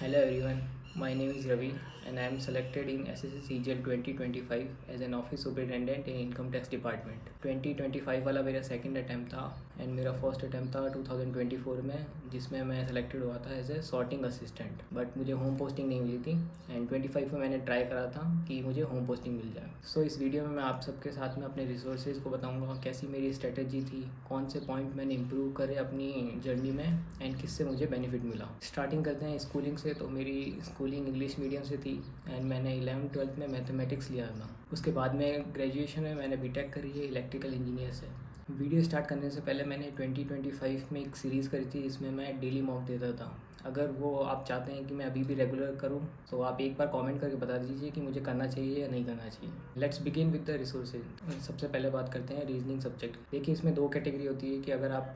Hello everyone, my name is Ravi and I am selected in SSC CGL 2025 as an office superintendent in income tax department. 2025 वाला मेरा second attempt था and मेरा first attempt था 2024 में, जिसमें मैं selected हुआ था as a sorting assistant, but मुझे होम पोस्टिंग नहीं मिली थी एंड 25 में मैंने ट्राई करा था कि मुझे होम पोस्टिंग मिल जाए। सो इस वीडियो में मैं आप सबके साथ में अपने रिसोर्सेज को बताऊंगा, कैसी मेरी स्ट्रेटजी थी, कौन से पॉइंट मैंने इंप्रूव करे अपनी जर्नी में एंड किससे मुझे बेनिफिट मिला। स्टार्टिंग करते हैं स्कूलिंग से। तो मेरी स्कूलिंग इंग्लिश मीडियम से थी एंड मैंने 11th-12th में मैथमेटिक्स लिया था। उसके बाद में ग्रेजुएशन में मैंने बीटेक करी है इलेक्ट्रिकल इंजीनियर से। वीडियो स्टार्ट करने से पहले मैंने 2025 में एक सीरीज़ करी थी जिसमें मैं डेली मॉक देता था। अगर वो आप चाहते हैं कि मैं अभी भी रेगुलर करूं तो आप एक बार कमेंट करके बता दीजिए कि मुझे करना चाहिए या नहीं करना चाहिए। Let's begin with the resources. सबसे पहले बात करते हैं रीजनिंग सब्जेक्ट। देखिए, इसमें दो कैटेगरी होती है कि अगर आप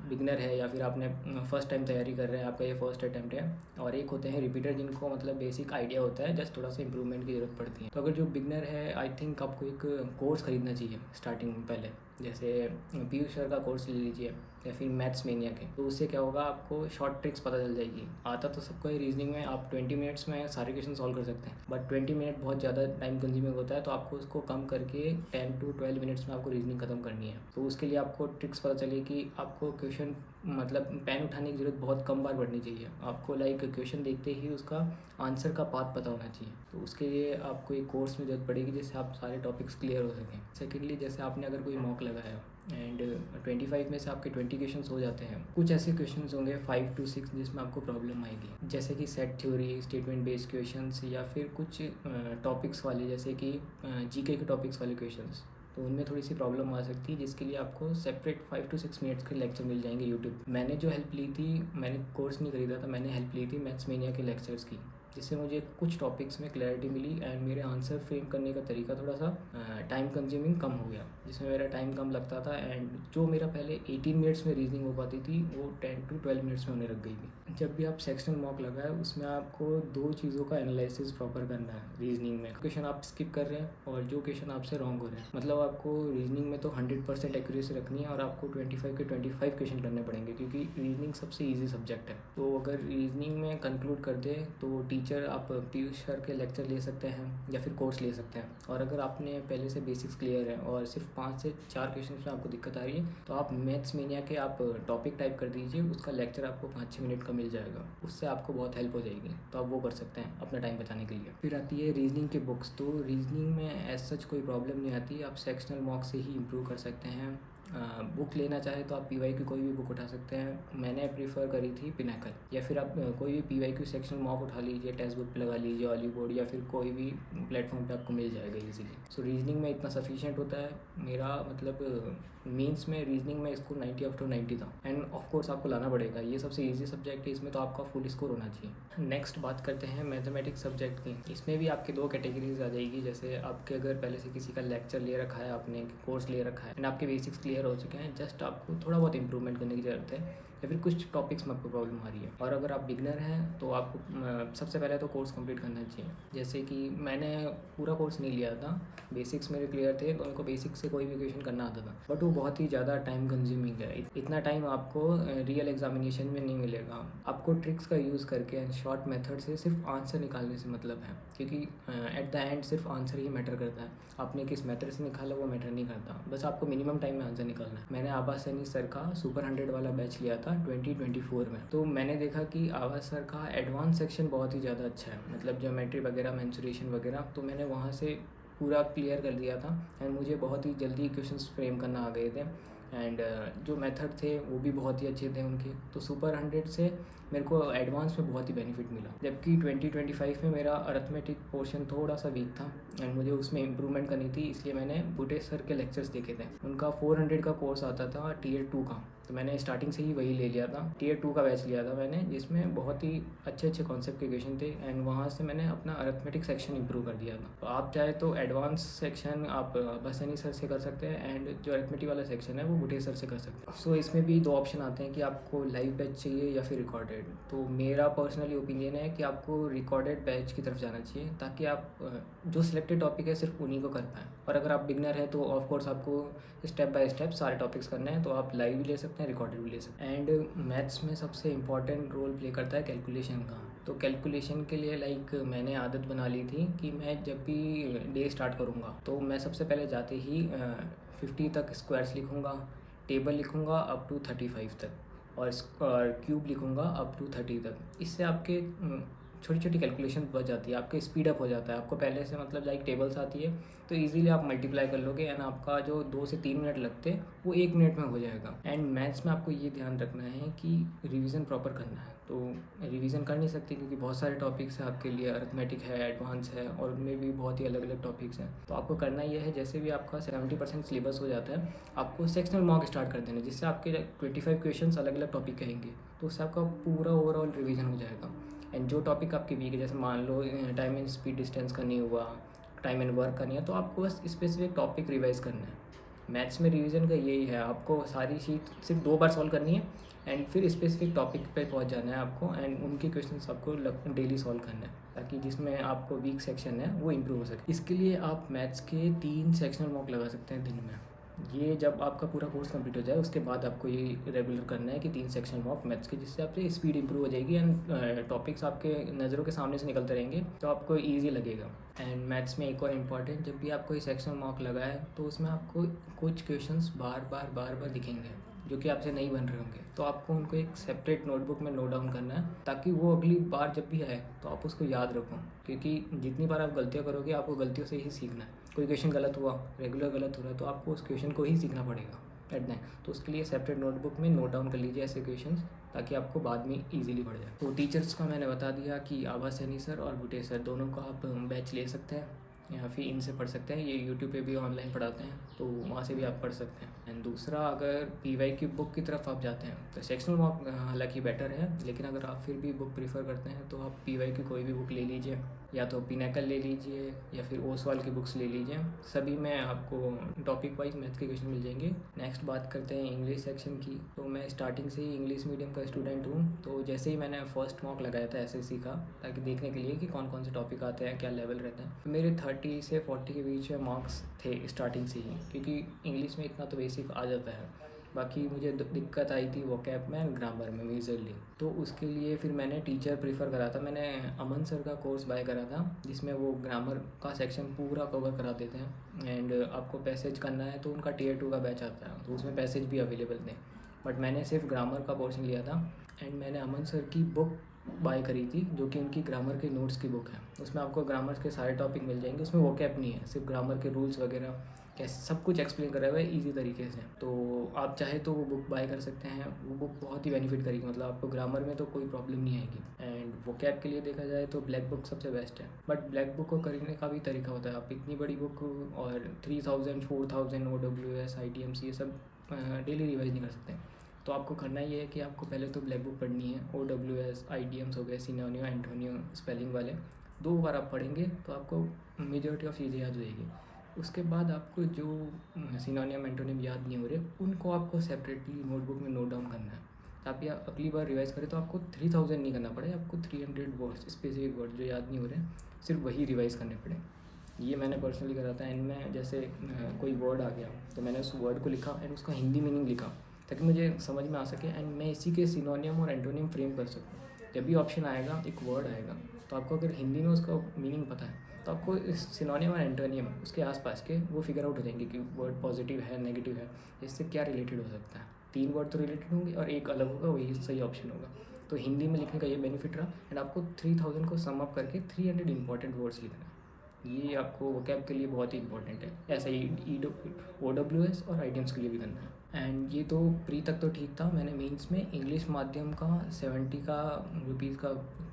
बिगनर है या फिर आपने फर्स्ट टाइम तैयारी कर रहे हैं, आपका ये फर्स्ट अटैम्प्ट है, और एक होते हैं रिपीटर जिनको मतलब बेसिक आइडिया होता है, जस्ट थोड़ा सा इंप्रूवमेंट की ज़रूरत पड़ती है। तो अगर जो बिगनर है, आई थिंक आपको एक कोर्स खरीदना चाहिए स्टार्टिंग में पहले, जैसे पीयूष सर का कोर्स ले लीजिए या फिर मैथ्स मेनिया के। तो उससे क्या होगा, आपको शॉर्ट ट्रिक्स पता चल जाएगी। आता तो सबको है रीजनिंग में, आप 20 मिनट्स में सारे क्वेश्चन सॉल्व कर सकते हैं, बट 20 मिनट बहुत ज़्यादा टाइम कंज्यूमिंग होता है, तो आपको उसको कम करके 10 to 12 मिनट्स में आपको रीजनिंग खत्म करनी है। तो उसके लिए आपको ट्रिक्स पता चले कि आपको क्वेश्चन मतलब पेन उठाने की ज़रूरत बहुत कम बार पड़नी चाहिए। आपको लाइक क्वेश्चन देखते ही उसका आंसर का पाथ पता होना चाहिए। तो उसके लिए आपको एक कोर्स में ज़रूरत पड़ेगी जिससे आप सारे टॉपिक्स क्लियर हो सकें। सेकेंडली, जैसे आपने अगर कोई मॉक लगाया एंड 25 में से आपके 20 क्वेश्चन हो जाते हैं, कुछ ऐसे क्वेश्चन होंगे 5 to 6 जिसमें आपको प्रॉब्लम आएगी, जैसे कि set theory, statement based questions, या फिर कुछ टॉपिक्स वाले जैसे कि जीके के टॉपिक्स वाले क्वेश्चंस। तो उनमें थोड़ी सी प्रॉब्लम आ सकती है, जिसके लिए आपको सेपरेट 5 to 6 मिनट्स के लेक्चर मिल जाएंगे यूट्यूब। मैंने जो हेल्प ली थी, मैंने कोर्स नहीं खरीदा था, मैंने हेल्प ली थी मैथ्स मेनिया के लेक्चर्स की, जिससे मुझे कुछ टॉपिक्स में क्लैरिटी मिली एंड मेरे आंसर फ्रेम करने का तरीका थोड़ा सा टाइम कंज्यूमिंग कम हो गया, जिसमें मेरा टाइम कम लगता था एंड जो मेरा पहले 18 मिनट्स में रीजनिंग हो पाती थी वो 10 to 12 मिनट्स में होने लग गई थी। जब भी आप सेक्शनल मॉक लगाए, उसमें आपको दो चीज़ों का एनालिसिस प्रॉपर करना है रीजनिंग में। क्वेश्चन आप स्किप कर रहे हैं और जो क्वेश्चन आपसे रॉन्ग हो रहे हैं, मतलब आपको रीजनिंग में तो 100% एक्यूरेसी रखनी है और आपको 25 के 25 क्वेश्चन करने पड़ेंगे, क्योंकि रीजनिंग सबसे ईजी सब्जेक्ट है। तो अगर रीजनिंग में कंक्लूड कर दे तो टीचर आप पीयूष सर के लेक्चर ले सकते हैं या फिर कोर्स ले सकते हैं। और अगर आपने पहले से बेसिक्स क्लियर है और सिर्फ 5 से 4 क्वेश्चन में आपको दिक्कत आ रही है, तो आप मैथ्स मेनिया के आप टॉपिक टाइप कर दीजिए, उसका लेक्चर आपको 5-6 मिनट का मिल जाएगा, उससे आपको बहुत हेल्प हो जाएगी। तो आप वो कर सकते हैं अपना टाइम बचाने के लिए। फिर आती है रीजनिंग के बुक्स। तो रीजनिंग में एज सच कोई प्रॉब्लम नहीं आती, आप सेक्शनल मॉक से ही इम्प्रूव कर सकते हैं। बुक लेना चाहे तो आप पीवाई की कोई भी बुक उठा सकते हैं। मैंने प्रीफर करी थी पिनाकल, या फिर आप कोई भी पीवाई की सेक्शनल मॉक उठा लीजिए, टेक्स्ट बुक पे लगा लीजिए, ऑलीवुड या फिर कोई भी प्लेटफॉर्म पे आपको मिल जाएगा इजीली। सो रीजनिंग में इतना सफिशिएंट होता है। मेरा मतलब मीन्स में रीजनिंग में स्कोर 90 out of 90 था एंड ऑफ कोर्स आपको लाना पड़ेगा, ये सबसे ईजी सब्जेक्ट है, इसमें तो आपका फुल स्कोर होना चाहिए। नेक्स्ट बात करते हैं मैथमेटिक्स सब्जेक्ट की। इसमें भी आपके दो कैटेगरीज आ जाएगी, जैसे आपके अगर पहले से किसी का लेक्चर ले रखा है, आपने कोर्स ले रखा है एंड आपके बेसिक्स क्लियर हो चुके हैं, जस्ट आपको थोड़ा बहुत इंप्रूवमेंट करने की ज़रूरत है, या फिर कुछ टॉपिक्स में आपको प्रॉब्लम आ रही है। और अगर आप बिगनर हैं तो आपको सबसे पहले तो कोर्स कंप्लीट करना चाहिए। जैसे कि मैंने पूरा कोर्स नहीं लिया था, बेसिक्स मेरे क्लियर थे, तो उनको बेसिक्स से कोई भी क्वेश्चन करना आता था, बट वो बहुत ही ज़्यादा टाइम कंज्यूमिंग है। इतना टाइम आपको रियल एग्जामिनेशन में नहीं मिलेगा। आपको ट्रिक्स का यूज़ करके एंड शॉर्ट मेथड से सिर्फ आंसर निकालने से मतलब है, क्योंकि एट द एंड सिर्फ आंसर ही मैटर करता है। आपने किस मेथड से निकाला वो मैटर नहीं करता, बस आपको मिनिमम टाइम में आंसर निकालना है। मैंने आवाज सैनी सर का सुपर 100 वाला बैच लिया था 2024 में। तो मैंने देखा कि आवाज सर का एडवांस सेक्शन बहुत ही ज़्यादा अच्छा है, मतलब ज्योमेट्री वगैरह, मेंसुरेशन वगैरह, तो मैंने वहाँ से पूरा क्लियर कर दिया था एंड मुझे बहुत ही जल्दी क्वेश्चंस फ्रेम करना आ गए थे एंड जो मेथड थे वो भी बहुत ही अच्छे थे उनके। तो सुपर 100 से मेरे को एडवांस में बहुत ही बेनिफिट मिला। जबकि 2025 में मेरा अर्थमेटिक पोर्शन थोड़ा सा वीक था एंड मुझे उसमें इम्प्रूवमेंट करनी थी, इसलिए मैंने बुटे सर के लेक्चर्स देखे थे। उनका 400 का कोर्स आता था Tier 2 का, तो मैंने स्टार्टिंग से ही वही ले लिया था। Tier 2 का बैच लिया था मैंने, जिसमें बहुत ही अच्छे अच्छे कॉन्सेप्ट के क्वेश्चन थे एंड वहाँ से मैंने अपना अर्थमेटिक सेक्शन इंप्रूव कर दिया था। तो आप चाहे तो एडवांस सेक्शन आप बसनी सर से कर सकते हैं एंड जो अर्थमेटिक वाला सेक्शन है वो बुटे सर से कर सकते हैं। सो इसमें भी दो ऑप्शन आते हैं कि आपको लाइव बैच चाहिए या फिर रिकॉर्डेड। तो मेरा पर्सनली ओपिनियन है कि आपको रिकॉर्डेड बैच की तरफ जाना चाहिए, ताकि आप जो सिलेक्टेड टॉपिक है सिर्फ उन्हीं को कर पाएँ। और अगर आप बिगनर हैं तो ऑफकोर्स आपको स्टेप बाय स्टेप सारे टॉपिक्स करने हैं, तो आप लाइव भी ले सकते हैं, रिकॉर्डेड भी ले सकते हैं। एंड मैथ्स में सबसे इंपॉर्टेंट रोल प्ले करता है कैलकुलेशन का। तो कैलकुलेशन के लिए मैंने आदत बना ली थी कि मैं जब भी डे स्टार्ट करूँगा तो मैं सबसे पहले जाते ही 50 तक स्क्वायर्स लिखूँगा, टेबल लिखूँगा अप टू 35 तक, और क्यूब लिखूँगा अप टू 30 तक। इससे आपके छोटी छोटी कैलकुलेशन बच जाती है, आपके स्पीड अप हो जाता है। आपको पहले से टेबल्स आती है तो इजीली आप मल्टीप्लाई कर लोगे, एंड आपका जो 2 से 3 मिनट लगते वो 1 मिनट में हो जाएगा। एंड मैथ्स में आपको ये ध्यान रखना है कि रिवीजन प्रॉपर करना है। तो रिवीजन कर नहीं सकते क्योंकि बहुत सारे टॉपिक्स हैं आपके लिए, अरिथमेटिक है, एडवांस है, और उनमें भी बहुत ही अलग अलग टॉपिक्स हैं। तो आपको करना ये है, जैसे भी आपका 70% सिलेबस हो जाता है, आपको सेक्शनल मॉक स्टार्ट कर देना, जिससे आपके 25 क्वेश्चन अलग अलग टॉपिक कहेंगे, तो उससे आपका पूरा ओवरऑल रिवीजन हो जाएगा। एंड जो टॉपिक आपके वीक है, जैसे मान लो टाइम एंड स्पीड डिस्टेंस का नहीं हुआ, टाइम एंड वर्क का नहीं है, तो आपको बस स्पेसिफिक टॉपिक रिवाइज करना है। मैथ्स में रिवीजन का यही है, आपको सारी शीट सिर्फ 2 बार सॉल्व करनी है, एंड फिर स्पेसिफिक टॉपिक पे पहुंच जाना है आपको, एंड उनके क्वेश्चंस आपको डेली सॉल्व करना है, ताकि जिसमें आपको वीक सेक्शन है वो इम्प्रूव हो सके। इसके लिए आप मैथ्स के 3 सेक्शनल मॉक लगा सकते हैं दिन में। ये जब आपका पूरा कोर्स कंप्लीट हो जाए उसके बाद आपको ये रेगुलर करना है कि 3 सेक्शन मॉक मैथ्स के, जिससे आपसे स्पीड इंप्रूव हो जाएगी, एंड टॉपिक्स आपके नज़रों के सामने से निकलते रहेंगे तो आपको ईजी लगेगा। एंड मैथ्स में एक और इम्पॉर्टेंट, जब भी आप कोई सेक्शन मॉक लगाए तो उसमें आपको कुछ क्वेश्चंस बार बार दिखेंगे जो कि आपसे नहीं बन रहे होंगे, तो आपको उनको एक सेपरेट नोटबुक में नोट डाउन करना है, ताकि वो अगली बार जब भी आए तो आप उसको याद रखो। क्योंकि जितनी बार आप गलतियाँ करोगे आपको गलतियों से ही सीखना है। कोई क्वेश्चन गलत हुआ, रेगुलर गलत हो रहा है, तो आपको उस क्वेश्चन को ही सीखना पड़ेगा एट द। तो उसके लिए सेपरेट नोटबुक में नोट डाउन कर लीजिए ऐसे क्वेश्चंस, ताकि आपको बाद में ईजिली पड़ जाए। तो टीचर्स का मैंने बता दिया कि आभा सैनी सर और भुटेश सर दोनों का आप बैच ले सकते हैं, या फिर इनसे पढ़ सकते हैं। ये यूट्यूब पे भी ऑनलाइन पढ़ाते हैं, तो वहाँ से भी आप पढ़ सकते हैं। एंड दूसरा, अगर PY की बुक की तरफ आप जाते हैं तो सेक्शनल मॉक हालांकि बेटर है, लेकिन अगर आप फिर भी बुक प्रीफर करते हैं तो आप PY की कोई भी बुक ले लीजिए, या तो पिनाकल ले लीजिए या फिर ओसवाल की बुक्स ले लीजिए। सभी में आपको टॉपिक वाइज मैथ के क्वेश्चन मिल जाएंगे। नेक्स्ट बात करते हैं इंग्लिश सेक्शन की। तो मैं स्टार्टिंग से ही इंग्लिश मीडियम का स्टूडेंट हूँ, तो जैसे ही मैंने फर्स्ट मॉक लगाया था SSC का, ताकि देखने के लिए कि कौन कौन से टॉपिक आते हैं, क्या लेवल रहता है, तो मेरे 30 से 40 के बीच में मार्क्स थे स्टार्टिंग से ही, क्योंकि इंग्लिश में इतना तो बेसिक आ जाता है। बाकी मुझे दिक्कत आई थी वोकैब में एंड ग्रामर में मेजरली, तो उसके लिए फिर मैंने टीचर प्रीफर करा था। मैंने अमन सर का कोर्स बाय करा था, जिसमें वो ग्रामर का सेक्शन पूरा कवर करा देते हैं, एंड आपको पैसेज करना है तो उनका Tier 2 का बैच आता है, तो उसमें पैसेज भी अवेलेबल थे। बट मैंने सिर्फ ग्रामर का पोर्शन लिया था, एंड मैंने अमन सर की बुक बाय करी थी, जो कि उनकी ग्रामर के नोट्स की बुक है। उसमें आपको ग्रामर के सारे टॉपिक मिल जाएंगे, उसमें वोकैब नहीं है, सिर्फ ग्रामर के रूल्स वगैरह कैसे सब कुछ एक्सप्लेन करा हुआ है ईजी तरीके से। तो आप चाहे तो वो बुक बाय कर सकते हैं, वो बुक बहुत ही बेनिफिट करेगी, मतलब आपको ग्रामर में तो कोई प्रॉब्लम नहीं आएगी। एंड वोकैब के लिए देखा जाए तो ब्लैक बुक सबसे बेस्ट है, बट ब्लैक बुक को खरीदने का भी तरीका होता है। आप इतनी बड़ी बुक और 3000 4000 OWS IDMC ये सब डेली रिवाइज नहीं कर सकते। तो आपको करना ये है कि आपको पहले तो ब्लैक बुक पढ़नी है, OWS IDMs हो गए, सिनोनियो एंटोनियो स्पेलिंग वाले 2 बार आप पढ़ेंगे तो आपको मेजॉरिटी ऑफ चीज़ें याद हो जाएगी। उसके बाद आपको जो सिनोनियम एंटोनिम याद नहीं हो रहे, उनको आपको सेपरेटली नोटबुक में नोट डाउन करना है, ताकि आप अगली बार रिवाइज करें तो आपको 3000 नहीं करना पड़े, आपको 300 वर्ड्स, स्पेसिफिक वर्ड जो याद नहीं हो रहे सिर्फ वही रिवाइज करने पड़े। ये मैंने पर्सनली करा था। एंड मैं जैसे कोई वर्ड आ गया तो मैंने उस वर्ड को लिखा एंड उसका हिंदी मीनिंग लिखा, ताकि मुझे समझ में आ सके, एंड मैं इसी के सिनोनियम और एंटोनियम फ्रेम कर सकूँ। जब भी ऑप्शन आएगा, एक वर्ड आएगा, तो आपको अगर हिंदी में उसका मीनिंग पता है तो आपको इस सिनोनियम और एंटोनियम उसके आसपास के वो फिगर आउट हो जाएंगे कि वर्ड पॉजिटिव है, नेगेटिव है, इससे क्या रिलेटेड हो सकता है। 3 वर्ड तो रिलेटेड होंगे और एक अलग होगा, वही सही ऑप्शन होगा। तो हिंदी में लिखने का ये बेनिफिट रहा। एंड आपको 3000 को सम अप करके 300 इंपॉर्टेंट वर्ड्स लिखना है। ये आपको वोकैब के लिए बहुत ही इंपॉर्टेंट है। ऐसा ही OWS और IDMs के लिए भी करना है। एंड ये तो प्री तक तो ठीक था। मैंने मेंस में इंग्लिश माध्यम का 70 का रुपीज़ का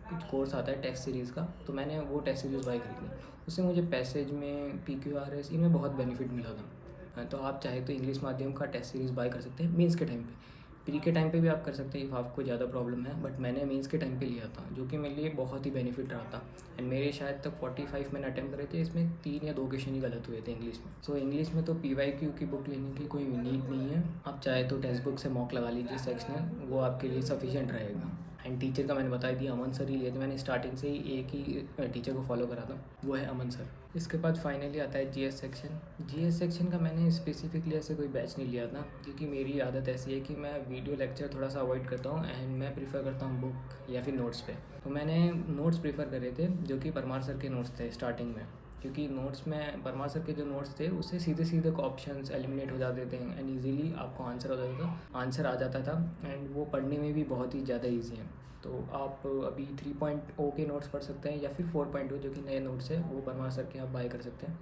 कुछ कोर्स आता है टेस्ट सीरीज़ का, तो मैंने वो टेस्ट सीरीज़ बाय करी थी। उससे मुझे पैसेज में PQRS इनमें बहुत बेनिफिट मिला था। तो आप चाहे तो इंग्लिश माध्यम का टेस्ट सीरीज़ बाय कर सकते हैं मेंस के टाइम पे। प्री के टाइम पे भी आप कर सकते हैं इफ़ आपको ज़्यादा प्रॉब्लम है, बट मैंने मेंस के टाइम पे लिया था, जो कि मेरे लिए बहुत ही बेनिफिट रहा था। एंड मेरे शायद तक 45 मैंने अटैम्प्ट करे थे, इसमें 3 या 2 क्वेश्चन ही गलत हुए थे इंग्लिश में। सो इंग्लिश में तो PYQ की बुक लेने की कोई नीड नहीं है, आप चाहे तो टेक्स्ट बुक से मॉक लगा लीजिए सेक्शनल, वो आपके लिए सफिशिएंट रहेगा। एंड टीचर का मैंने बता दिया, अमन सर ही लिए थे। मैंने स्टार्टिंग से ही एक ही टीचर को फॉलो करा था, वो है अमन सर। इसके बाद फाइनली आता है जीएस सेक्शन। जीएस सेक्शन का मैंने स्पेसिफिकली ऐसे कोई बैच नहीं लिया था, क्योंकि मेरी आदत ऐसी है कि मैं वीडियो लेक्चर थोड़ा सा अवॉइड करता हूँ एंड मैं प्रीफर करता हूँ बुक या फिर नोट्स पे। तो मैंने नोट्स प्रीफर करे थे, जो कि परमार सर के नोट्स थे स्टार्टिंग में, क्योंकि नोट्स में परमार सर के जो नोट्स थे उससे सीधे सीधे ऑप्शंस एलिमिनेट हो जाते थे एंड ईजिली आपको आंसर आ जाता था एंड वो पढ़ने में भी बहुत ही ज़्यादा ईजी है। तो आप अभी 3.0 के नोट्स पढ़ सकते हैं या फिर 4.0 जो कि नए नोट्स है वो परमार सर के आप बाय कर सकते हैं,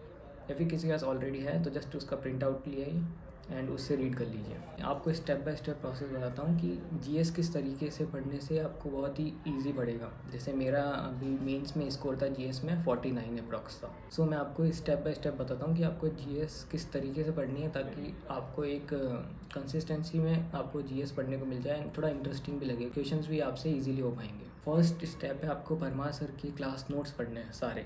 या फिर किसी के पास ऑलरेडी है तो जस्ट उसका प्रिंट आउट ले आइए एंड उससे रीड कर लीजिए। आपको स्टेप बाय स्टेप प्रोसेस बताता हूँ कि जीएस किस तरीके से पढ़ने से आपको बहुत ही इजी पड़ेगा। जैसे मेरा अभी मेंस में स्कोर था जीएस में 49 अप्रॉक्स था। सो मैं आपको स्टेप बाय स्टेप बताता हूँ कि आपको जीएस किस तरीके से पढ़नी है, ताकि आपको एक कंसिस्टेंसी में आपको जीएस पढ़ने को मिल जाए, थोड़ा इंटरेस्टिंग भी लगे, क्वेश्चंस भी आपसे ईजिली हो पाएंगे। फर्स्ट स्टेप है आपको परमार सर की क्लास नोट्स पढ़ने हैं सारे,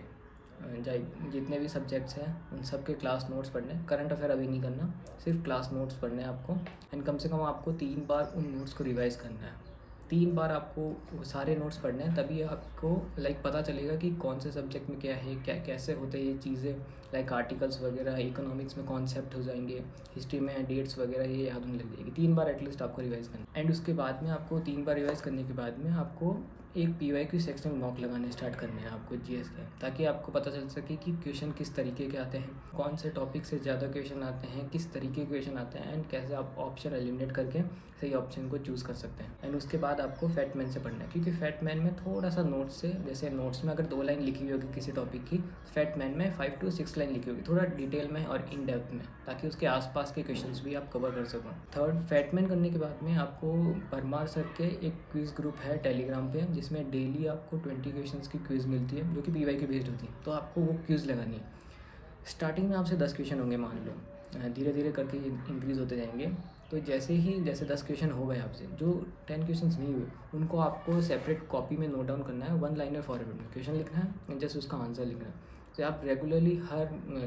जितने भी सब्जेक्ट्स हैं उन सब के क्लास नोट्स पढ़ने। करंट अफेयर अभी नहीं करना, सिर्फ क्लास नोट्स पढ़ने हैं आपको एंड कम से कम आपको 3 बार उन नोट्स को रिवाइज़ करना है। 3 बार आपको वो सारे नोट्स पढ़ने हैं, तभी आपको पता चलेगा कि कौन से सब्जेक्ट में क्या है, क्या कैसे होते हैं ये चीज़ें, आर्टिकल्स वगैरह, इकोनॉमिक्स में कॉन्सेप्ट हो जाएंगे, हिस्ट्री में डेट्स वगैरह ये याद होने लग जाएगी। 3 बार एटलीस्ट आपको रिवाइज़ करना एंड उसके बाद में आपको 3 बार रिवाइज़ करने के बाद में आपको एक PYQ सेक्शन में मॉक लगाने स्टार्ट करने हैं आपको जीएस के, ताकि आपको पता चल सके कि क्वेश्चन किस तरीके के आते हैं, कौन से टॉपिक से ज़्यादा क्वेश्चन आते हैं, किस तरीके के क्वेश्चन आते हैं एंड कैसे आप ऑप्शन एलिमिनेट करके सही ऑप्शन को चूज़ कर सकते हैं। एंड उसके बाद आपको फैटमैन से पढ़ना है, क्योंकि फैटमैन में थोड़ा सा नोट्स से, जैसे नोट्स में अगर 2 लाइन लिखी हुई होगी किसी टॉपिक की, फैटमैन में 5 to 6 लाइन लिखी होगी, थोड़ा डिटेल में और इन डेप्थ में, ताकि उसके आसपास के क्वेश्चंस भी आप कवर कर सको। थर्ड, फैटमैन करने के बाद में आपको परमार सर के एक क्विज़ ग्रुप है टेलीग्राम पे, जिसमें डेली आपको 20 क्वेश्चंस की क्विज़ मिलती है, जो कि PYQ बेस्ड होती है। तो आपको वो क्विज़ लगानी है। स्टार्टिंग में आपसे 10 क्वेश्चन होंगे मान लो, धीरे धीरे करके इंक्रीज़ होते जाएंगे। तो जैसे 10 क्वेश्चन हो गए आपसे, जो 10 क्वेश्चंस नहीं हुए उनको आपको सेपरेट कॉपी में नोट डाउन करना है, 1 लाइनर फॉर्मेट में क्वेश्चन लिखना है, जस्ट उसका आंसर लिखना है। तो आप रेगुलरली हर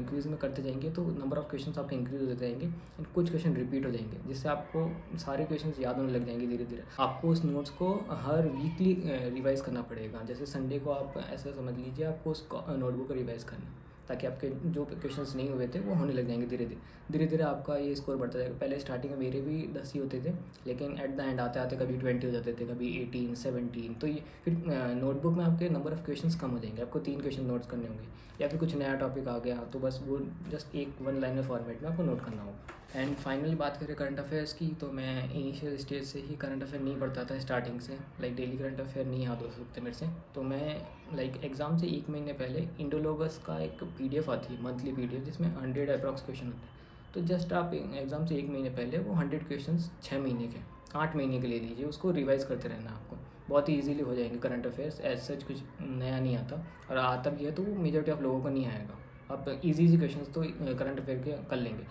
क्विज़ में करते जाएंगे तो नंबर ऑफ़ क्वेश्चंस आपके इंक्रीज होते जाएंगे एंड कुछ क्वेश्चन रिपीट हो जाएंगे, जिससे आपको सारे क्वेश्चंस याद होने लग जाएंगे धीरे धीरे। आपको उस नोट्स को हर वीकली रिवाइज़ करना पड़ेगा। जैसे संडे को आप ऐसा समझ लीजिए आपको उस नोटबुक को रिवाइज़ करना है, ताकि आपके जो क्वेश्चंस नहीं हुए थे वो होने लग जाएंगे धीरे धीरे आपका ये स्कोर बढ़ता जाएगा। पहले स्टार्टिंग में मेरे भी 10 ही होते थे, लेकिन एट द एंड आते आते कभी 20 हो जाते थे, कभी 18, 17। तो ये फिर नोटबुक में आपके नंबर ऑफ़ क्वेश्चंस कम हो जाएंगे, आपको 3 क्वेश्चन नोट्स करने होंगे, या फिर कुछ नया टॉपिक आ गया तो बस वो जस्ट एक 1 लाइनर फॉर्मेट में आपको नोट करना होगा। एंड फाइनली बात करें करंट अफेयर्स की, तो मैं इनिशियल स्टेज से ही करंट अफेयर नहीं पढ़ता था स्टार्टिंग से, डेली करंट अफेयर नहीं याद हो सकते मेरे से। तो मैं एग्ज़ाम से 1 महीने पहले इंडोलॉगस का एक PDF आती है, मंथली PDF, जिसमें 100 अप्रॉक्स क्वेश्चन होते हैं। तो जस्ट आप एग्ज़ाम से 1 महीने पहले वो 100 क्वेश्चन 6 महीने के, 8 महीने के ले लीजिए, उसको रिवाइज़ करते रहना। आपको बहुत ही ईजिली हो जाएंगे करंट अफेयर्स। एज सच कुछ नया नहीं आता, और आता भी है तो मेजॉरिटी ऑफ लोगों को नहीं आएगा। आप ईजी क्वेश्चन तो करंट अफेयर के कर लेंगे।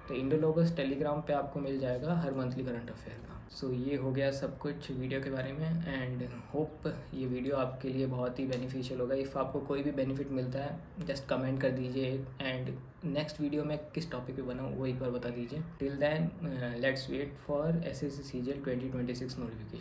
तो इंडोलॉगस टेलीग्राम पे आपको मिल जाएगा हर मंथली करंट अफेयर का। सो ये हो गया सब कुछ वीडियो के बारे में, एंड होप ये वीडियो आपके लिए बहुत ही बेनिफिशियल होगा। इफ़ आपको कोई भी बेनिफिट मिलता है जस्ट कमेंट कर दीजिए, एंड नेक्स्ट वीडियो में किस टॉपिक पे बनाऊँ वो एक बार बता दीजिए। Till then let's wait for SSC CGL 2026 notification.